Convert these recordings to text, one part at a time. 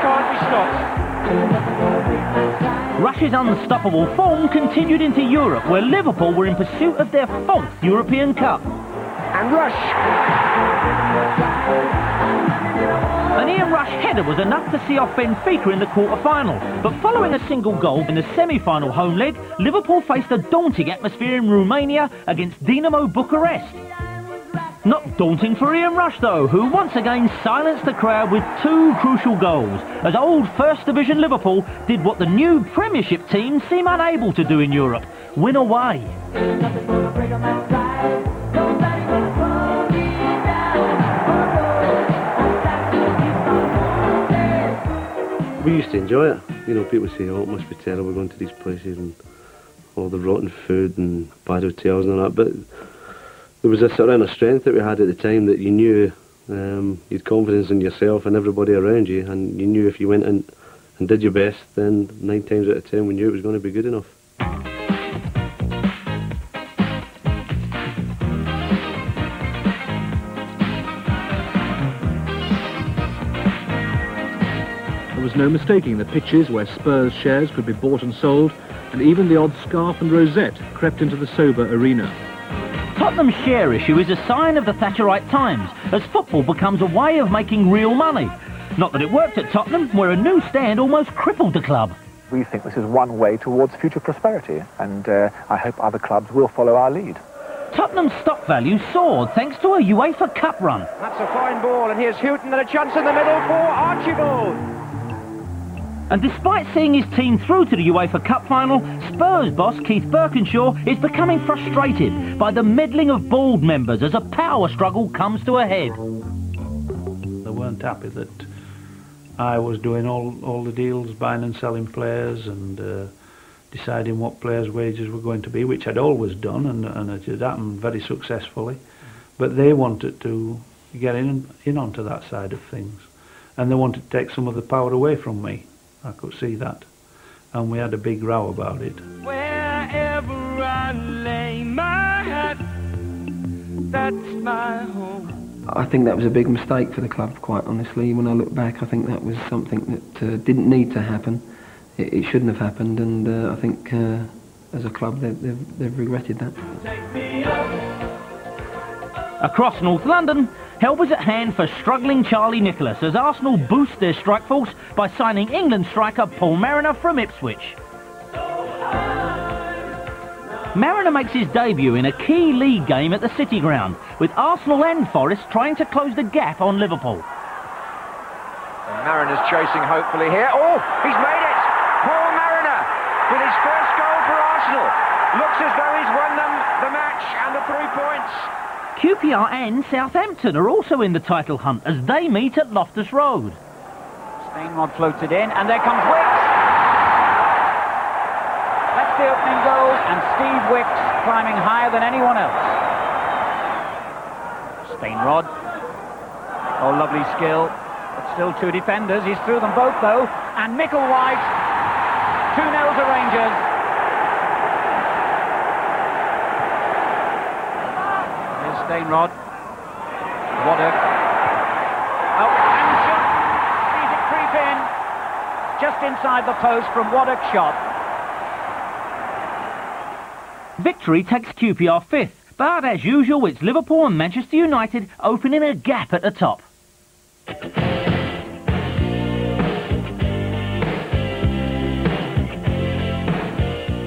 can't be stopped. Rush's unstoppable form continued into Europe, where Liverpool were in pursuit of their 4th European Cup. And Rush. An Ian Rush header was enough to see off Benfica in the quarter-final, but following a single goal in the semi-final home leg, Liverpool faced a daunting atmosphere in Romania against Dinamo Bucharest. Not daunting for Ian Rush though, who once again silenced the crowd with 2 crucial goals, as old First Division Liverpool did what the new Premiership teams seem unable to do in Europe: win away. We used to enjoy it. You know, people say, oh, it must be terrible going to these places and all the rotten food and bad hotels and all that, but there was a certain strength that we had at the time that you knew you had confidence in yourself and everybody around you, and you knew if you went in and did your best, then 9 times out of 10 we knew it was going to be good enough. There was no mistaking the pitches where Spurs shares could be bought and sold, and even the odd scarf and rosette crept into the sober arena. Tottenham's share issue is a sign of the Thatcherite times, as football becomes a way of making real money. Not that it worked at Tottenham, where a new stand almost crippled the club. We think this is one way towards future prosperity, and I hope other clubs will follow our lead. Tottenham's stock value soared thanks to a UEFA Cup run. That's a fine ball, and here's Houghton and a chance in the middle for Archibald. And despite seeing his team through to the UEFA Cup final, Spurs boss Keith Burkinshaw is becoming frustrated by the meddling of board members as a power struggle comes to a head. They weren't happy that I was doing all the deals, buying and selling players and deciding what players' wages were going to be, which I'd always done, and it had happened very successfully. But they wanted to get in onto that side of things, and they wanted to take some of the power away from me. I could see that, and we had a big row about it. Wherever I lay my hat, that's my home. I think that was a big mistake for the club, quite honestly. When I look back, I think that was something that didn't need to happen. It shouldn't have happened, and I think as a club they've regretted that. Across North London, help was at hand for struggling Charlie Nicholas as Arsenal boost their strike force by signing England striker Paul Mariner from Ipswich. Mariner makes his debut in a key league game at the City Ground, with Arsenal and Forest trying to close the gap on Liverpool. And Mariner's chasing hopefully here. Oh, he's made it! Paul Mariner with his first goal for Arsenal. Looks as though he's won them the match and the 3 points. QPR and Southampton are also in the title hunt as they meet at Loftus Road. Stainrod floats it in, and there comes Wicks. That's the opening goal, and Steve Wicks climbing higher than anyone else. Stainrod. Oh, lovely skill, but still 2 defenders. He's through them both, though, and Micklewhite. 2-0 to Rangers. Stainrod, Waddock, oh, and shot, sees it creep in, just inside the post from Waddock's shot. Victory takes QPR 5th, but as usual it's Liverpool and Manchester United opening a gap at the top.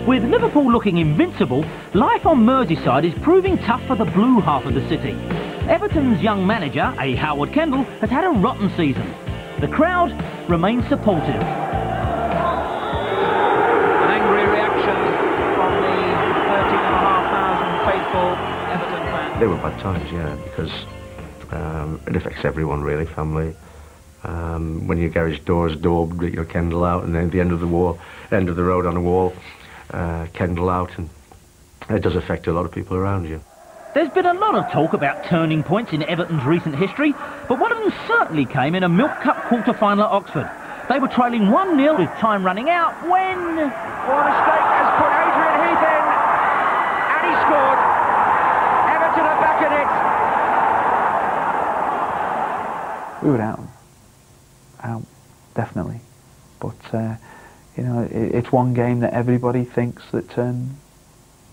With Liverpool looking invincible, life on Merseyside is proving tough for the blue half of the city. Everton's young manager, Howard Kendall, has had a rotten season. The crowd remains supportive. An angry reaction from the 13,500 faithful Everton fans. They were bad times, yeah, because it affects everyone really, family. When your garage door is daubed, your Kendall out, and then at the end of the road on the wall, Kendall out, and it does affect a lot of people around you. There's been a lot of talk about turning points in Everton's recent history, but one of them certainly came in a Milk Cup quarter-final at Oxford. They were trailing 1-0 with time running out when... What a mistake has put Adrian Heath in, and he scored. Everton are back in it. We were out definitely. But you know, it's one game that everybody thinks that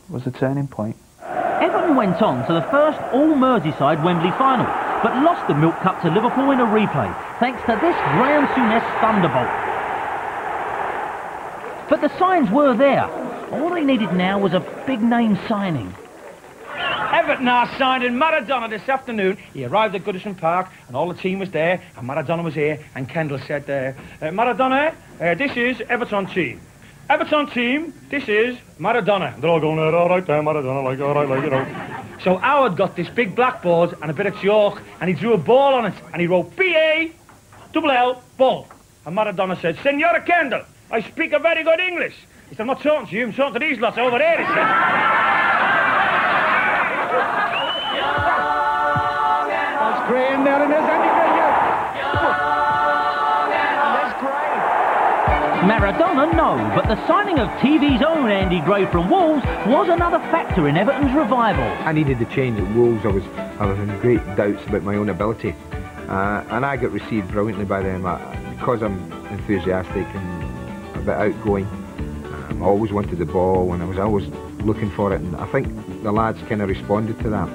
was a turning point. Everton went on to the first all-Merseyside Wembley final, but lost the Milk Cup to Liverpool in a replay, thanks to this Graham Souness thunderbolt. But the signs were there. All they needed now was a big-name signing. Everton are signing Maradona this afternoon. He arrived at Goodison Park and all the team was there and Maradona was here and Kendall said, Maradona, this is Everton team. Everton team, this is Maradona. And they're all going, all right there, Maradona, like, all right, like, you know. So Howard got this big blackboard and a bit of chalk and he drew a ball on it and he wrote B-A-L-L, ball. And Maradona said, Senora Kendall, I speak a very good English. He said, I'm not talking to you, I'm talking to these lots over there, he said. That's great, and there it is, Andy Gray. That's great. Maradona, no, but the signing of TV's own Andy Gray from Wolves was another factor in Everton's revival. I needed the change at Wolves. I was in great doubts about my own ability, and I got received brilliantly by them because I'm enthusiastic and a bit outgoing. I always wanted the ball and I was always looking for it, and I think the lads kind of responded to that.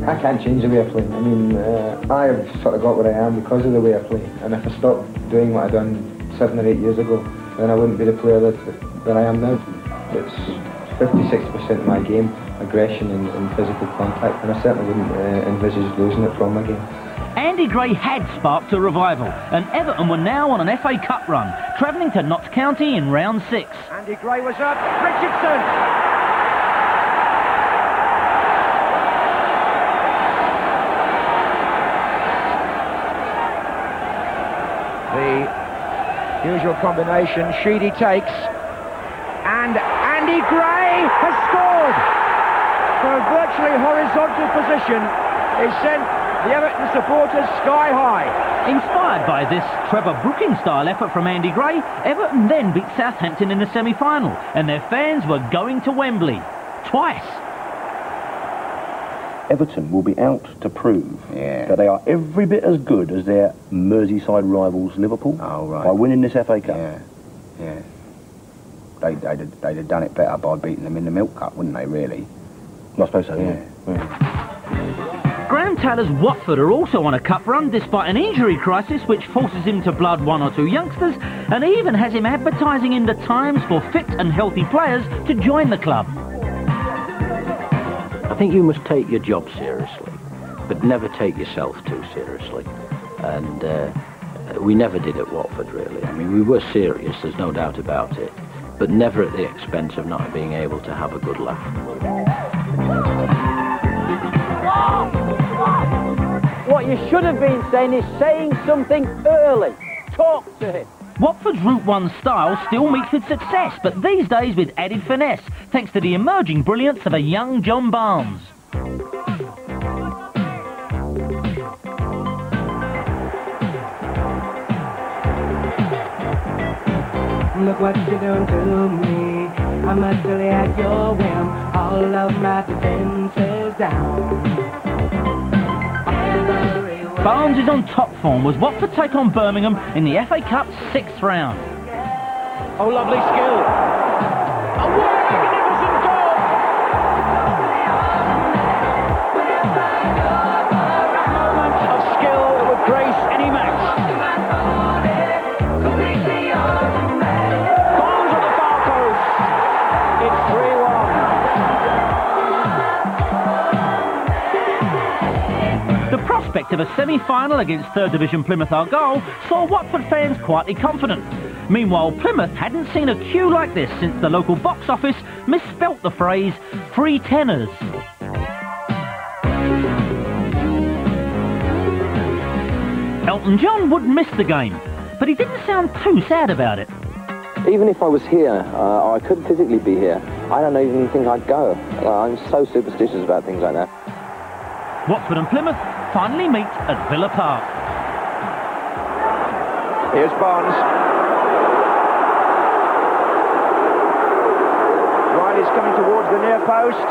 I can't change the way I play. I mean, I have sort of got where I am because of the way I play, and if I stopped doing what I'd done 7 or 8 years ago, then I wouldn't be the player that I am now. It's 50-60% of my game, aggression and physical contact, and I certainly wouldn't envisage losing it from my game. Andy Gray had sparked a revival, and Everton were now on an FA Cup run, travelling to Notts County in round 6. Andy Gray was up. Richardson. The usual combination. Sheedy takes. And Andy Gray has scored. For a virtually horizontal position. He sent the Everton supporters sky high. Inspired by this Trevor Brooking-style effort from Andy Gray, Everton then beat Southampton in the semi-final, and their fans were going to Wembley. Twice. Everton will be out to prove that they are every bit as good as their Merseyside rivals Liverpool by winning this FA Cup. Yeah. They'd have done it better by beating them in the Milk Cup, wouldn't they, really? I suppose so, yeah. Graham Taylor's Watford are also on a cup run despite an injury crisis which forces him to blood 1 or 2 youngsters and even has him advertising in the Times for fit and healthy players to join the club. I think you must take your job seriously, but never take yourself too seriously. And we never did at Watford, really. I mean, we were serious, there's no doubt about it, but never at the expense of not being able to have a good laugh. What you should have been saying is saying something early. Talk to him. Watford's Route 1 style still meets with success, but these days with added finesse, thanks to the emerging brilliance of a young John Barnes. Look what you're doing to me. I'm utterly at your whim. All of my defenses down. Barnes is on top form as Watford take on Birmingham in the FA Cup's 6th round. Oh, lovely skill. A magnificent goal. Moment of skill that would grace any match. Barnes at the far post. It's 3-1. The prospect of a semi-final against 3rd Division Plymouth Argyle saw Watford fans quietly confident. Meanwhile, Plymouth hadn't seen a queue like this since the local box office misspelt the phrase free tenors. Elton John would miss the game, but he didn't sound too sad about it. Even if I was here, or I couldn't physically be here, I don't even think I'd go. I'm so superstitious about things like that. Watford and Plymouth finally meet at Villa Park. Here's Barnes. Riley's coming towards the near post.